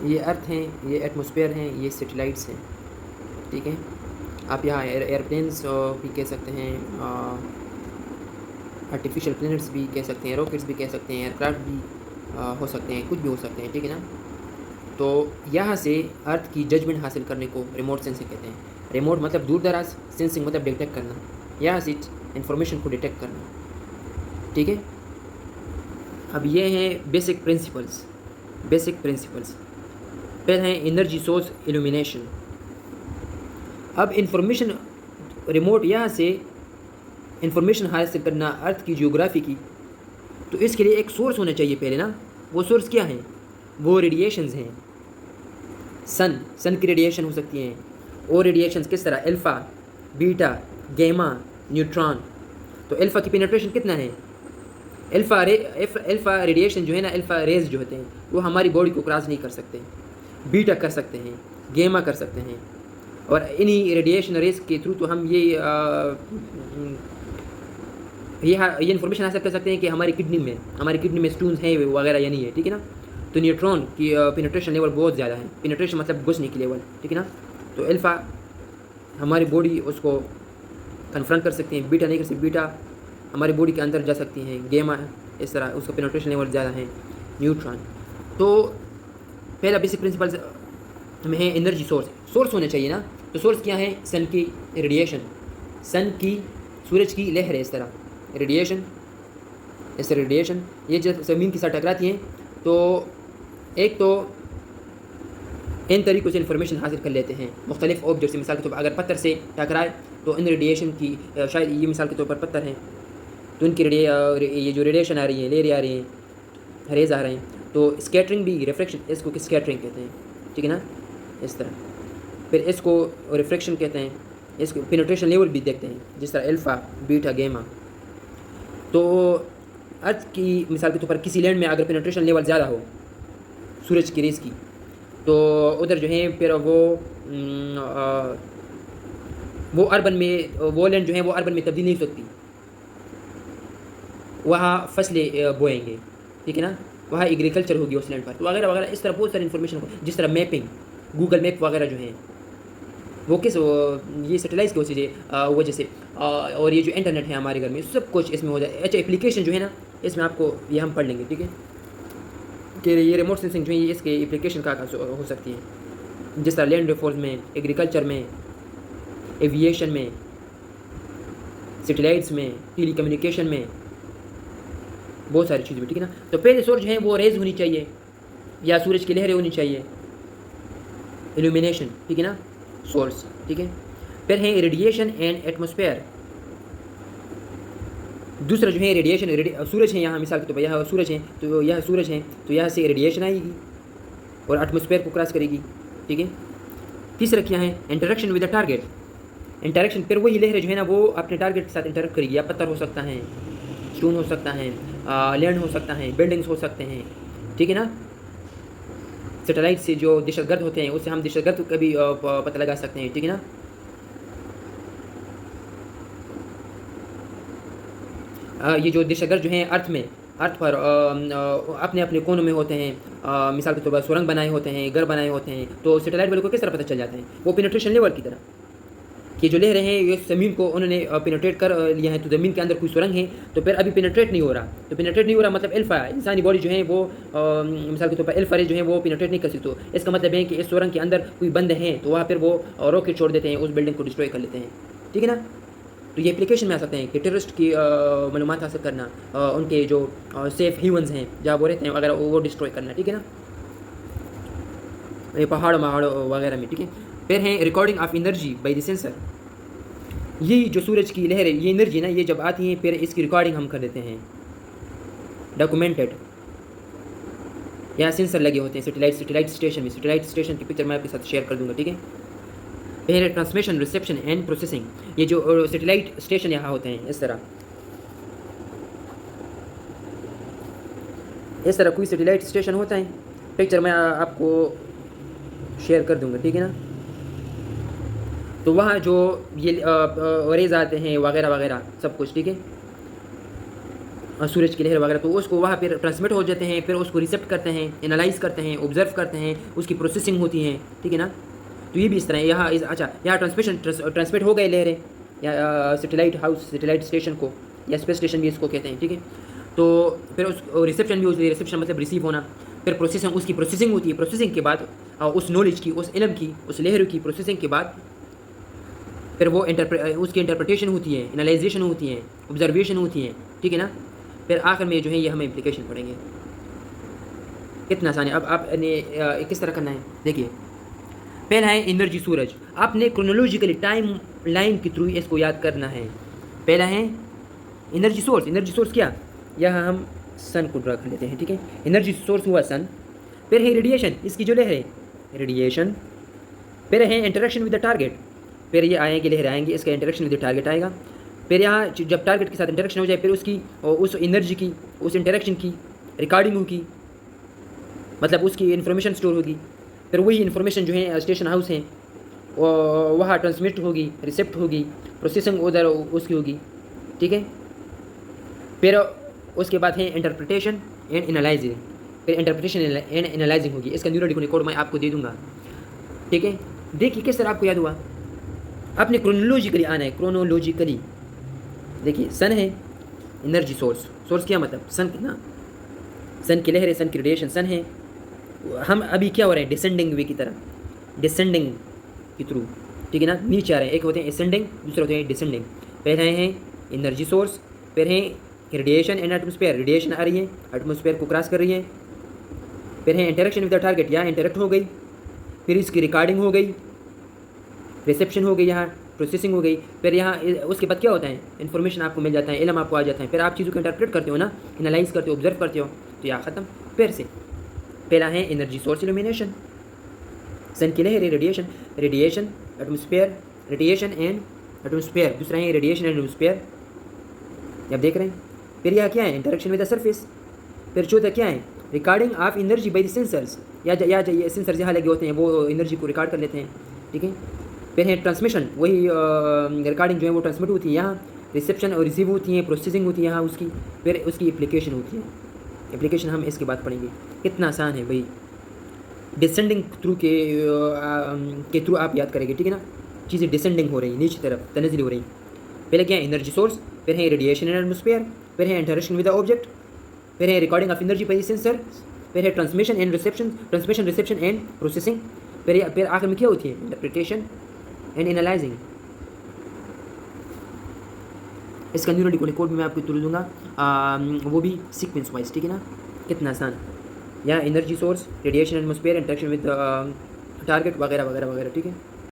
ये अर्थ हैं, ये एटमॉस्फेयर हैं, ये सैटेलाइट्स हैं, ठीक है। आप यहाँ एयरप्लेन्स भी कह सकते हैं, आर्टिफिशियल प्लैनेट्स भी कह सकते हैं, रॉकेट्स भी कह सकते हैं, एयरक्राफ्ट भी हो सकते हैं, कुछ भी हो सकते हैं, ठीक है ना। तो यहाँ से अर्थ की जजमेंट हासिल करने को रिमोट सेंसिंग कहते हैं। रिमोट मतलब दूर दराज, सेंसिंग मतलब डिटेक्ट करना, यहाँ से इंफॉर्मेशन को डिटेक्ट करना, ठीक है। अब ये हैं बेसिक प्रिंसिपल्स। बेसिक प्रिंसिपल्स फिर हैं एनर्जी सोर्स, इल्यूमिनेशन। अब इंफॉर्मेशन रिमोट यहाँ से इंफॉर्मेशन हासिल करना अर्थ की जियोग्राफी की, तो इसके लिए एक सोर्स होना चाहिए पहले ना। वो सोर्स क्या है? वो रेडिएशंस हैं। सन की रेडिएशन हो सकती हैं, और रेडिएशंस किस तरह? Alpha, beta, gamma, neutron. तो अल्फ़ा की पेनिट्रेशन कितना है? अल्फ़ा रेडिएशन जो है ना, अल्फ़ा रेज जो होते हैं वो हमारी बॉडी को क्रॉस नहीं कर सकते। बीटा कर सकते हैं, गैमा कर सकते हैं, और इन्हीं रेडिएशन रेज के थ्रू तो हम ये इन्फॉर्मेशन हासिल कर सकते हैं कि हमारी किडनी में स्टोन्स हैं वगैरह या नहीं है, ठीक है ना। तो न्यूट्रॉन की पेनिट्रेशन लेवल बहुत ज़्यादा है, पेनिट्रेशन मतलब घुसने की लेवल, ठीक है ना। तो अल्फ़ा हमारी बॉडी उसको कन्फ्रंट कर सकते हैं, बीटा नहीं कर सकती, बीटा हमारी बॉडी के अंदर जा सकती हैं, गेमा इस तरह उसका पेनिट्रेशन लेवल ज़्यादा है, न्यूट्रॉन। तो पहला बेसिक प्रिंसिपल में है एनर्जी सोर्स होने चाहिए ना। तो सोर्स क्या है? सन की रेडिएशन, सूरज की लहर है, इस तरह रेडिएशन, ऐसे रेडिएशन ये जब ज़मीन के साथ टकराती हैं तो एक तो इन तरीक़ों से इन्फॉर्मेशन हासिल कर लेते हैं मुख्तलिफ ऑब्जेक्ट से। मिसाल के तौर पर अगर पत्थर से टकराए तो इन रेडिएशन की शायद ये मिसाल के तौर पर पत्थर हैं, तो इनकी ये जो रेडिएशन आ रही है, लेयर आ रही हैं, रेज आ रहे हैं, तो स्कैटरिंग भी, रिफ्रैक्शन, इसको स्कैटरिंग कहते हैं, ठीक है ना, इस तरह। फिर इसको रिफ्रैक्शन कहते हैं। इसको पेनिट्रेशन लेवल भी देखते हैं, जिस तरह अल्फ़ा, बीटा, गैमा। तो अर्थ की मिसाल के तौर पर किसी लैंड में अगर पेनिट्रेशन लेवल ज़्यादा हो सूरज की रेज़ की, तो उधर जो है फिर वो अर्बन में, वो लैंड जो है वो अर्बन में तब्दील नहीं हो सकती, वहाँ फसलें बोएंगे, ठीक है ना, वहाँ एग्रीकल्चर होगी उस लैंड पर, तो वगैरह वगैरह। इस तरह बहुत सारी इन्फॉर्मेशन को, जिस तरह मैपिंग, गूगल मैप वगैरह जो हैं वो ये सैटेलाइट की वजह से, और ये जो इंटरनेट है हमारे घर में, सब कुछ इसमें हो जाए। अच्छा, एप्लीकेशन जो है ना, इसमें आपको ये हम पढ़ लेंगे, ठीक है, कि ये रिमोट सेंसिंग जो है ये इसके एप्लीकेशन का हो सकती है, जिस तरह लैंड रिफोर्स में, एग्रीकल्चर में, एविएशन में, सैटेलाइट्स में, टेली कम्युनिकेशन में, बहुत सारी चीज़ें, ठीक है ना। तो पहले सोर्स जो है वो रेज होनी चाहिए या सूरज की लहरें होनी चाहिए, इल्यूमिनेशन, ठीक है ना, सोर्स, ठीक है। फिर है रेडिएशन एंड एटमॉस्फेयर। दूसरा जो है रेडिएशन, सूरज है यहाँ मिसाल के तौर पर, यहाँ सूरज है तो यह सूरज है तो यहाँ से रेडिएशन आएगी और एटमॉस्फेयर को क्रॉस करेगी, ठीक है। तीसरा क्या है? Interaction with the target. Interaction, फिर वही लहरें जो है ना वो अपने टारगेट के साथ इंटरेक्ट करेगी। या पत्थर हो सकता है, स्टोन हो सकता है, लैंड हो सकता है, बिल्डिंग्स हो सकते हैं, ठीक है ना। सैटेलाइट से जो दहशतगर्द होते हैं उससे हम दहशतगर्द का भी पता लगा सकते हैं, ठीक है ना। ये जो दहशतगर्द जो हैं अर्थ पर अपने अपने कोनों में होते हैं, मिसाल के तौर पर सुरंग बनाए होते हैं, घर बनाए होते हैं, तो सैटेलाइट वाले को किस तरह पता चल जाता है? वो पेनिट्रेशन लेवल की तरह कि जो लहरें हैं ये ज़मीन को उन्होंने पेनिट्रेट कर लिया है, तो ज़मीन के अंदर कोई सुरंग है तो फिर अभी पेनिट्रेट नहीं हो रहा। तो पेनिट्रेट नहीं हो रहा मतलब अल्फ़ा, इंसानी बॉडी जो है वो मिसाल के तौर पर अल्फ़ा रे जो है वो पेनिट्रेट नहीं कर सकती। तो इसका मतलब है कि इस सुरंग के अंदर कोई बंद है, तो वहाँ फिर वो रॉकेट छोड़ देते हैं, उस बिल्डिंग को डिस्ट्रॉय कर लेते हैं, ठीक है ना। तो ये एप्लीकेशन में आ सकते हैं कि टेररिस्ट की मालूमात हासिल करना, उनके जो सेफ हीवन्स हैं जहाँ वो रहते हैं अगर वो डिस्ट्रॉय करना, ठीक है ना, ये पहाड़ वगैरह में, ठीक है। फिर हैं recording of energy by the sensor. ये जो सूरज की लहरें, ये एनर्जी ना, ये जब आती हैं फिर इसकी रिकॉर्डिंग हम कर देते हैं, डॉक्यूमेंटेड। यहाँ सेंसर लगे होते हैं सैटेलाइट स्टेशन में। सैटेलाइट स्टेशन की पिक्चर मैं आपके साथ शेयर कर दूँगा, ठीक है। फिर ट्रांसमिशन, रिसेप्शन एंड प्रोसेसिंग। ये जो सैटेलाइट स्टेशन यहाँ होते हैं इस तरह कोई सैटेलाइट स्टेशन होता है, पिक्चर मैं आपको शेयर कर दूँगा, ठीक है ना। तो वहाँ जो ये रेज आते हैं वगैरह वगैरह सब कुछ, ठीक है। सूरज की लहर वगैरह, तो उसको वहाँ पर ट्रांसमिट हो जाते हैं, फिर उसको रिसेप्ट करते हैं, एनालाइज करते हैं, ऑब्जर्व करते हैं, उसकी प्रोसेसिंग होती है, ठीक है ना। तो ये भी इस तरह है। यहाँ अच्छा, यहाँ ट्रांसमिट हो गए लहरें या सैटेलाइट स्टेशन को, या स्पेस स्टेशन भी इसको कहते हैं, ठीक है। तो फिर उस रिसेप्शन भी होती है, रिसेप्शन मतलब रिसीव होना, फिर प्रोसेसिंग, उसकी प्रोसेसिंग होती है, प्रोसेसिंग के बाद उस नॉलेज की, उस इल्म की, उस लहर की प्रोसेसिंग के बाद फिर वो उसकी इंटरप्रिटेशन होती है, एनालाइजेशन होती है, ऑब्जर्वेशन होती है, ठीक है ना। फिर आखिर में जो है ये हमें इम्प्लीकेशन पढ़ेंगे। कितना आसान है। अब आप ने किस तरह करना है, देखिए। पहला है एनर्जी सूरज, आपने क्रोनोलॉजिकली टाइम लाइन के थ्रू इसको याद करना है। पहला है एनर्जी सोर्स। एनर्जी सोर्स क्या, यहाँ हम सन को ड्रा कर लेते हैं, ठीक है। एनर्जी सोर्स हुआ सन। फिर है रेडिएशन, इसकी जो लहर है रेडिएशन। फिर है इंटरेक्शन विद द टारगेट, फिर ये आएंगे लहर आएंगी, इसका इंटरेक्शन विद द टारगेट आएगा। फिर यहाँ जब टारगेट के साथ इंटरेक्शन हो जाए, फिर उसकी उस एनर्जी की, उस इंटरेक्शन की रिकॉर्डिंग होगी, मतलब उसकी इन्फॉर्मेशन स्टोर होगी। फिर वही इन्फॉर्मेशन जो है स्टेशन हाउस है वहाँ ट्रांसमिट होगी, रिसेप्ट होगी, प्रोसेसिंग उधर उसकी होगी, ठीक है। फिर उसके बाद है इंटरप्रिटेशन एंड एनालाइजिंग। फिर इंटरप्रिटेशन एंड एनालाइजिंग होगी। इसका न्यूरो कोड मैं आपको दे दूंगा, ठीक है। देखिए किस तरह आपको याद हुआ। आपने क्रोनोलॉजिकली आना है, क्रोनोलॉजिकली। देखिए सन है एनर्जी सोर्स, सोर्स क्या मतलब सन, कितना सन की लहर है, सन की रेडिएशन, सन है। हम अभी क्या हो रहे हैं, डिसेंडिंग वे की तरह, डिसेंडिंग के थ्रू, ठीक है ना, नीचे आ रहे हैं। एक होते हैं असेंडिंग, दूसरे होते हैं डिसेंडिंग। पहले हैं एनर्जी सोर्स, फिर है रेडिएशन एंड एटमोस्फेयर, रेडिएशन आ रही है, एटमोस्फेयर को क्रॉस कर रही है। फिर है इंटरेक्शन विद द टारगेट, यहाँ इंटरेक्ट हो गई, फिर इसकी रिकॉर्डिंग हो गई, रिसेप्शन हो गई, यहाँ प्रोसेसिंग हो गई। फिर यहाँ उसके बाद क्या होता है, इन्फॉर्मेशन आपको मिल जाता है, इल्म आपको आ जाता है। फिर आप चीज़ों को इंटरप्रेट करते हो ना, एनालाइज करते हो, ऑब्जर्व करते हो, तो यहाँ ख़त्म। फिर से पहला है एनर्जी सोर्स इल्यूमिनेशन, सन की लहर, radiation, radiation atmosphere, radiation and atmosphere. दूसरा है रेडिएशन एंड एटमोस्फेयर, आप देख रहे हैं। फिर यह क्या है, इंटरेक्शन विद द सरफेस। फिर चौथा क्या है, recording of energy by the sensors, या सेंसर्स यहाँ लगे होते हैं, वो एनर्जी को रिकॉर्ड कर लेते हैं, ठीक है। फिर है ट्रांसमिशन, वही रिकॉर्डिंग जो है वो ट्रांसमिट होती है, यहाँ रिसेप्शन और रिसीव होती है, प्रोसेसिंग होती है यहाँ उसकी, फिर उसकी एप्लीकेशन होती है। एप्लीकेशन हम इसके बाद पढ़ेंगे। कितना आसान है भाई, डिसेंडिंग थ्रू के थ्रू आप याद करेंगे, ठीक है ना। चीज़ें डिसेंडिंग हो रही हैं, नीचे तरफ तनज़िल हो रही हैं। पहले क्या है एनर्जी सोर्स, फिर है रेडिएशन एंड एटमोस्फेयर, फिर है इंटरेक्शन विद द ऑब्जेक्ट, फिर है recording of energy by sensor, फिर है transmission and reception, transmission reception and processing, फिर आखिर में क्या होती है, इंटरप्रिटेशन एंड एनालाइजिंग। इसका न्यूरो कोड भी मैं आपको तुल दूंगा, वो भी सीक्वेंस वाइज, ठीक है ना। कितना आसान, या energy source, radiation atmosphere, interaction with target वगैरह वगैरह वगैरह, ठीक है।